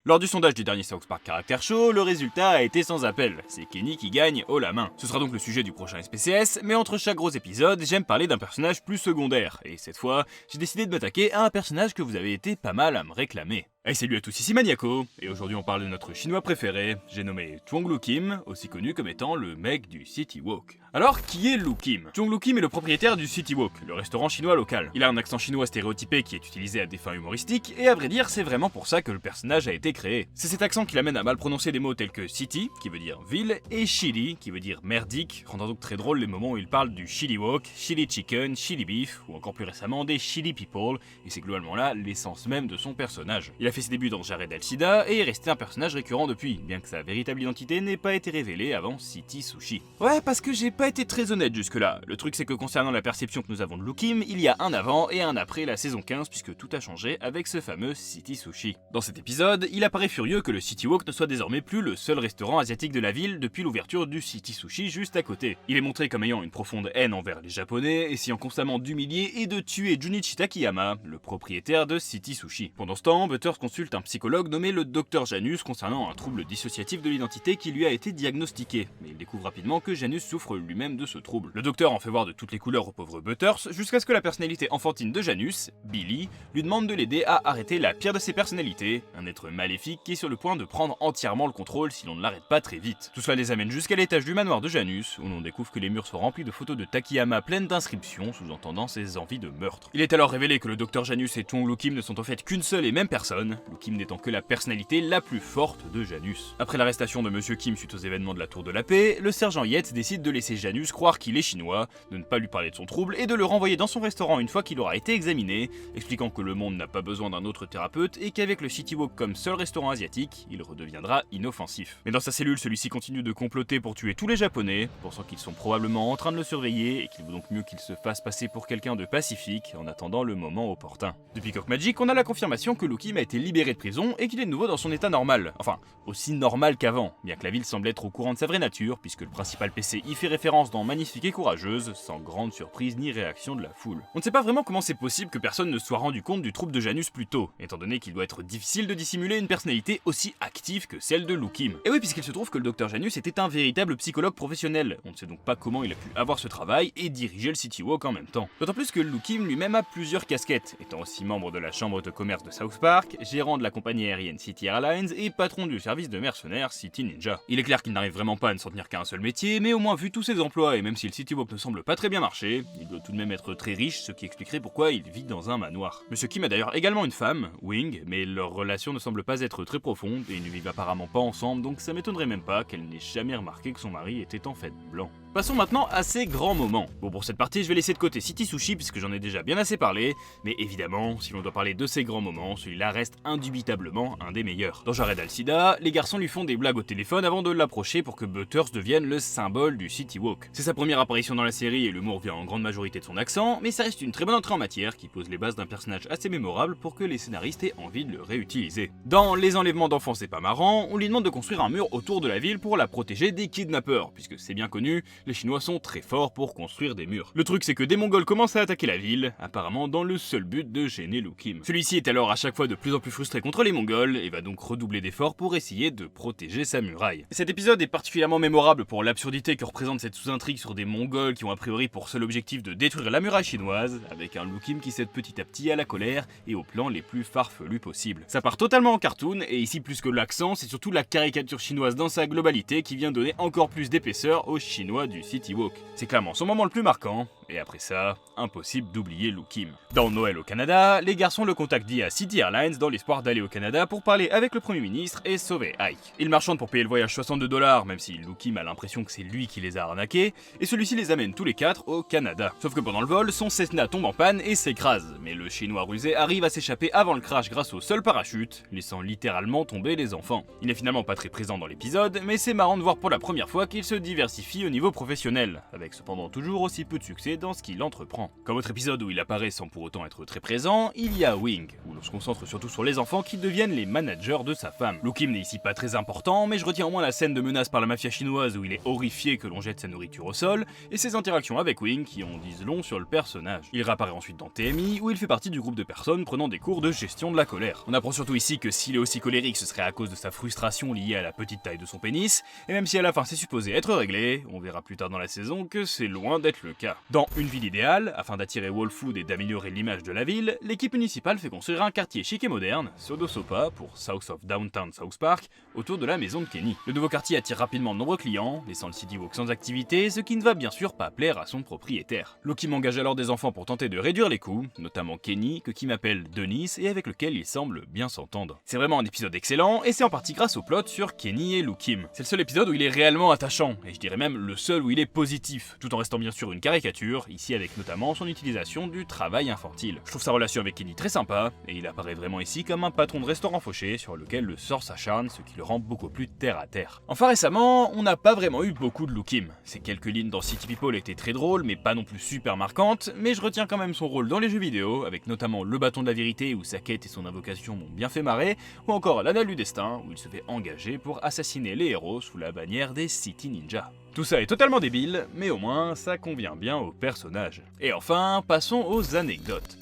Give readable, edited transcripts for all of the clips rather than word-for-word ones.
Lors du sondage du dernier South Park Character Show, le résultat a été sans appel, c'est Kenny qui gagne haut la main. Ce sera donc le sujet du prochain SPCS, mais entre chaque gros épisode, j'aime parler d'un personnage plus secondaire, et cette fois, j'ai décidé de m'attaquer à un personnage que vous avez été pas mal à me réclamer. Hey, salut à tous, ici Maniaco, et aujourd'hui on parle de notre chinois préféré, j'ai nommé Chuang Lu Kim, aussi connu comme étant le mec du City Walk. Alors, qui est Lu Kim? Chuang Lu Kim est le propriétaire du City Walk, le restaurant chinois local. Il a un accent chinois stéréotypé qui est utilisé à des fins humoristiques, et à vrai dire, c'est vraiment pour ça que le personnage a été créé. C'est cet accent qui l'amène à mal prononcer des mots tels que City, qui veut dire ville, et Chili, qui veut dire merdique, rendant donc très drôle les moments où il parle du Chili Walk, Chili Chicken, Chili Beef, ou encore plus récemment des Chili People, et c'est globalement là l'essence même de son personnage. Il a fait ses débuts dans Jared Al-Sida et est resté un personnage récurrent depuis, bien que sa véritable identité n'ait pas été révélée avant City Sushi. Ouais, parce que j'ai pas été très honnête jusque-là. Le truc c'est que concernant la perception que nous avons de Lu Kim, il y a un avant et un après la saison 15 puisque tout a changé avec ce fameux City Sushi. Dans cet épisode, il apparaît furieux que le City Walk ne soit désormais plus le seul restaurant asiatique de la ville depuis l'ouverture du City Sushi juste à côté. Il est montré comme ayant une profonde haine envers les japonais, essayant constamment d'humilier et de tuer Junichi Takayama, le propriétaire de City Sushi. Pendant ce temps, Butters consulte un psychologue nommé le Dr Janus concernant un trouble dissociatif de l'identité qui lui a été diagnostiqué, mais il découvre rapidement que Janus souffre lui-même de ce trouble. Le docteur en fait voir de toutes les couleurs au pauvre Butters, jusqu'à ce que la personnalité enfantine de Janus, Billy, lui demande de l'aider à arrêter la pire de ses personnalités, un être maléfique qui est sur le point de prendre entièrement le contrôle si l'on ne l'arrête pas très vite. Tout cela les amène jusqu'à l'étage du manoir de Janus, où l'on découvre que les murs sont remplis de photos de Takayama pleines d'inscriptions, sous-entendant ses envies de meurtre. Il est alors révélé que le docteur Janus et Chuang Lu Kim ne sont en fait qu'une seule et même personne, Lu Kim n'étant que la personnalité la plus forte de Janus. Après l'arrestation de Monsieur Kim suite aux événements de la Tour de la Paix, le sergent Yates décide de laisser Janus croire qu'il est chinois, de ne pas lui parler de son trouble et de le renvoyer dans son restaurant une fois qu'il aura été examiné, expliquant que le monde n'a pas besoin d'un autre thérapeute et qu'avec le City Walk comme seul restaurant asiatique, il redeviendra inoffensif. Mais dans sa cellule, celui-ci continue de comploter pour tuer tous les japonais, pensant qu'ils sont probablement en train de le surveiller et qu'il vaut donc mieux qu'il se fasse passer pour quelqu'un de pacifique en attendant le moment opportun. Depuis Cock Magic, on a la confirmation que Lu Kim a été libéré de prison et qu'il est de nouveau dans son état normal. Enfin, aussi normal qu'avant, bien que la ville semble être au courant de sa vraie nature, puisque le principal PC y fait référence dans Magnifique et Courageuse, sans grande surprise ni réaction de la foule. On ne sait pas vraiment comment c'est possible que personne ne se soit rendu compte du trouble de Janus plus tôt, étant donné qu'il doit être difficile de dissimuler une personnalité aussi active que celle de Lu Kim. Et oui, puisqu'il se trouve que le Dr Janus était un véritable psychologue professionnel, on ne sait donc pas comment il a pu avoir ce travail et diriger le City Walk en même temps. D'autant plus que Lu Kim lui-même a plusieurs casquettes, étant aussi membre de la chambre de commerce de South Park, gérant de la compagnie aérienne City Airlines et patron du service de mercenaires City Ninja. Il est clair qu'il n'arrive vraiment pas à ne s'en tenir qu'à un seul métier, mais au moins vu tous ses emplois et même si le City Walk ne semble pas très bien marcher, il doit tout de même être très riche, ce qui expliquerait pourquoi il vit dans un manoir. Monsieur Kim a d'ailleurs également une femme, Wing, mais leur relation ne semble pas être très profonde et ils ne vivent apparemment pas ensemble, donc ça m'étonnerait même pas qu'elle n'ait jamais remarqué que son mari était en fait blanc. Passons maintenant à ces grands moments. Bon, pour cette partie, je vais laisser de côté City Sushi puisque j'en ai déjà bien assez parlé, mais évidemment, si l'on doit parler de ces grands moments, celui-là reste indubitablement un des meilleurs. Dans Jared Al-Sida, les garçons lui font des blagues au téléphone avant de l'approcher pour que Butters devienne le symbole du City Walk. C'est sa première apparition dans la série et l'humour vient en grande majorité de son accent, mais ça reste une très bonne entrée en matière qui pose les bases d'un personnage assez mémorable pour que les scénaristes aient envie de le réutiliser. Dans Les enlèvements d'enfants c'est pas marrant, on lui demande de construire un mur autour de la ville pour la protéger des kidnappeurs, puisque c'est bien connu, les Chinois sont très forts pour construire des murs. Le truc c'est que des Mongols commencent à attaquer la ville, apparemment dans le seul but de gêner Lu Kim. Celui-ci est alors à chaque fois de plus en plus frustré contre les Mongols et va donc redoubler d'efforts pour essayer de protéger sa muraille. Cet épisode est particulièrement mémorable pour l'absurdité que représente cette sous-intrigue sur des Mongols qui ont a priori pour seul objectif de détruire la muraille chinoise, avec un Lu Kim qui cède petit à petit à la colère et aux plans les plus farfelus possibles. Ça part totalement en cartoon et ici plus que l'accent, c'est surtout la caricature chinoise dans sa globalité qui vient donner encore plus d'épaisseur aux Chinois du City Walk. C'est clairement son moment le plus marquant, et après ça, impossible d'oublier Lu Kim. Dans Noël au Canada, les garçons le contactent via City Airlines dans l'espoir d'aller au Canada pour parler avec le Premier ministre et sauver Ike. Ils marchandent pour payer le voyage $62, même si Lu Kim a l'impression que c'est lui qui les a arnaqués, et celui-ci les amène tous les quatre au Canada. Sauf que pendant le vol, son Cessna tombe en panne et s'écrase, mais le Chinois rusé arrive à s'échapper avant le crash grâce au seul parachute, laissant littéralement tomber les enfants. Il n'est finalement pas très présent dans l'épisode, mais c'est marrant de voir pour la première fois qu'il se diversifie au niveau professionnel, avec cependant toujours aussi peu de succès dans ce qu'il entreprend. Comme autre épisode où il apparaît sans pour autant être très présent, il y a Wing, où l'on se concentre surtout sur les enfants qui deviennent les managers de sa femme. Loo Kim n'est ici pas très important, mais je retiens au moins la scène de menace par la mafia chinoise où il est horrifié que l'on jette sa nourriture au sol, et ses interactions avec Wing qui en disent long sur le personnage. Il réapparaît ensuite dans TMI, où il fait partie du groupe de personnes prenant des cours de gestion de la colère. On apprend surtout ici que s'il est aussi colérique, ce serait à cause de sa frustration liée à la petite taille de son pénis, et même si à la fin c'est supposé être réglé, on verra plus tard dans la saison que c'est loin d'être le cas. Dans Une ville idéale, afin d'attirer Wolfood et d'améliorer l'image de la ville, l'équipe municipale fait construire un quartier chic et moderne, Sodosopa pour South of Downtown South Park, autour de la maison de Kenny. Le nouveau quartier attire rapidement de nombreux clients, laissant le City Walk sans activité, ce qui ne va bien sûr pas plaire à son propriétaire. Loo Kim engage alors des enfants pour tenter de réduire les coûts, notamment Kenny, que Kim appelle Denis et avec lequel il semble bien s'entendre. C'est vraiment un épisode excellent, et c'est en partie grâce au plot sur Kenny et Loo Kim. C'est le seul épisode où il est réellement attachant, et je dirais même le seul où il est positif, tout en restant bien sûr une caricature, ici avec notamment son utilisation du travail infantile. Je trouve sa relation avec Kenny très sympa, et il apparaît vraiment ici comme un patron de restaurant fauché sur lequel le sort s'acharne, ce qui le rend beaucoup plus terre à terre. Enfin récemment, on n'a pas vraiment eu beaucoup de Loo Kim. Ces quelques lignes dans City People étaient très drôles, mais pas non plus super marquantes, mais je retiens quand même son rôle dans les jeux vidéo, avec notamment le bâton de la vérité où sa quête et son invocation m'ont bien fait marrer, ou encore l'anneau du destin où il se fait engager pour assassiner les héros sous la bannière des City Ninja. Tout ça est totalement débile, mais au moins ça convient bien au personnage. Et enfin, passons aux anecdotes.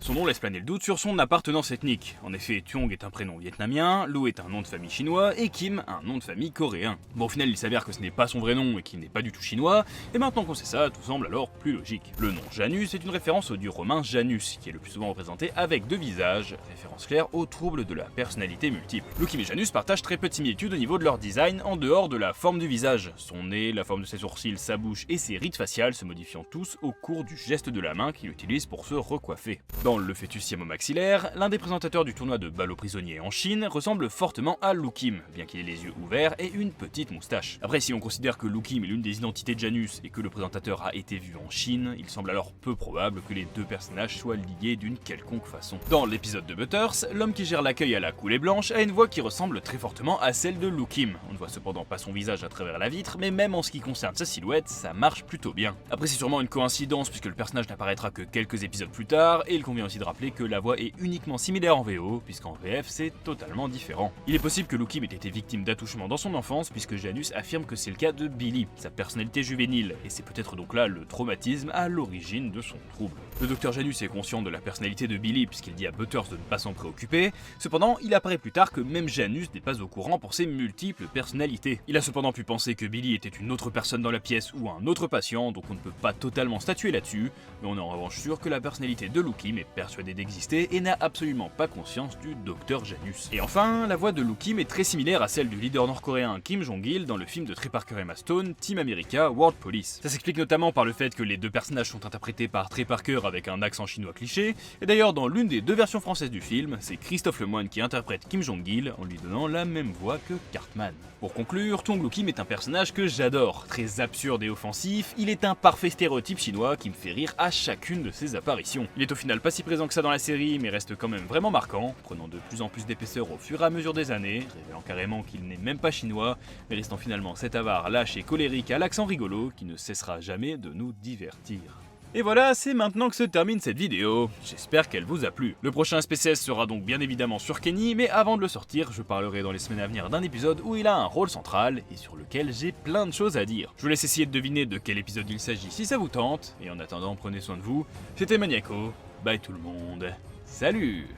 Son nom laisse planer le doute sur son appartenance ethnique. En effet, Tiong est un prénom vietnamien, Loo est un nom de famille chinois, et Kim un nom de famille coréen. Bon, au final, il s'avère que ce n'est pas son vrai nom et qu'il n'est pas du tout chinois, et maintenant qu'on sait ça, tout semble alors plus logique. Le nom Janus est une référence au dieu romain Janus, qui est le plus souvent représenté avec deux visages, référence claire aux troubles de la personnalité multiple. Loo Kim et Janus partagent très peu de similitudes au niveau de leur design en dehors de la forme du visage. Son nez, la forme de ses sourcils, sa bouche et ses rides faciales se modifiant tous au cours du geste de la main qu'il utilise pour se recoiffer. Dans le fœtus siamo-maxillaire, l'un des présentateurs du tournoi de balle aux prisonniers en Chine ressemble fortement à Loo Kim, bien qu'il ait les yeux ouverts et une petite moustache. Après, si on considère que Loo Kim est l'une des identités de Janus et que le présentateur a été vu en Chine, il semble alors peu probable que les deux personnages soient liés d'une quelconque façon. Dans l'épisode de Butters, l'homme qui gère l'accueil à la coulée blanche a une voix qui ressemble très fortement à celle de Loo Kim. On ne voit cependant pas son visage à travers la vitre, mais même en ce qui concerne sa silhouette, ça marche plutôt bien. Après, c'est sûrement une coïncidence puisque le personnage n'apparaîtra que quelques épisodes plus tard, et il convient aussi de rappeler que la voix est uniquement similaire en VO, puisqu'en VF c'est totalement différent. Il est possible que Loo Kim ait été victime d'attouchement dans son enfance, puisque Janus affirme que c'est le cas de Billy, sa personnalité juvénile, et c'est peut-être donc là le traumatisme à l'origine de son trouble. Le docteur Janus est conscient de la personnalité de Billy puisqu'il dit à Butters de ne pas s'en préoccuper, cependant il apparaît plus tard que même Janus n'est pas au courant pour ses multiples personnalités. Il a cependant pu penser que Billy était une autre personne dans la pièce ou un autre patient, donc on ne peut pas totalement statuer là-dessus, mais on est en revanche sûr que la personnalité de Loo Kim est persuadée d'exister et n'a absolument pas conscience du docteur Janus. Et enfin, la voix de Loo Kim est très similaire à celle du leader nord-coréen Kim Jong-il dans le film de Trey Parker et Emma Stone, Team America World Police. Ça s'explique notamment par le fait que les deux personnages sont interprétés par Trey Parker avec un accent chinois cliché, et d'ailleurs dans l'une des deux versions françaises du film, c'est Christophe Lemoine qui interprète Kim Jong-il en lui donnant la même voix que Cartman. Pour conclure, Tong Loo Kim est un personnage que j'adore, très absurde et offensif, il est un parfait stéréotype chinois qui me fait rire à chacune de ses apparitions. Il est au final pas si présent que ça dans la série, mais reste quand même vraiment marquant, prenant de plus en plus d'épaisseur au fur et à mesure des années, révélant carrément qu'il n'est même pas chinois, mais restant finalement cet avare lâche et colérique à l'accent rigolo qui ne cessera jamais de nous divertir. Et voilà, c'est maintenant que se termine cette vidéo, j'espère qu'elle vous a plu. Le prochain SPCS sera donc bien évidemment sur Kenny, mais avant de le sortir, je parlerai dans les semaines à venir d'un épisode où il a un rôle central, et sur lequel j'ai plein de choses à dire. Je vous laisse essayer de deviner de quel épisode il s'agit si ça vous tente, et en attendant prenez soin de vous, c'était Maniaco, bye tout le monde, salut!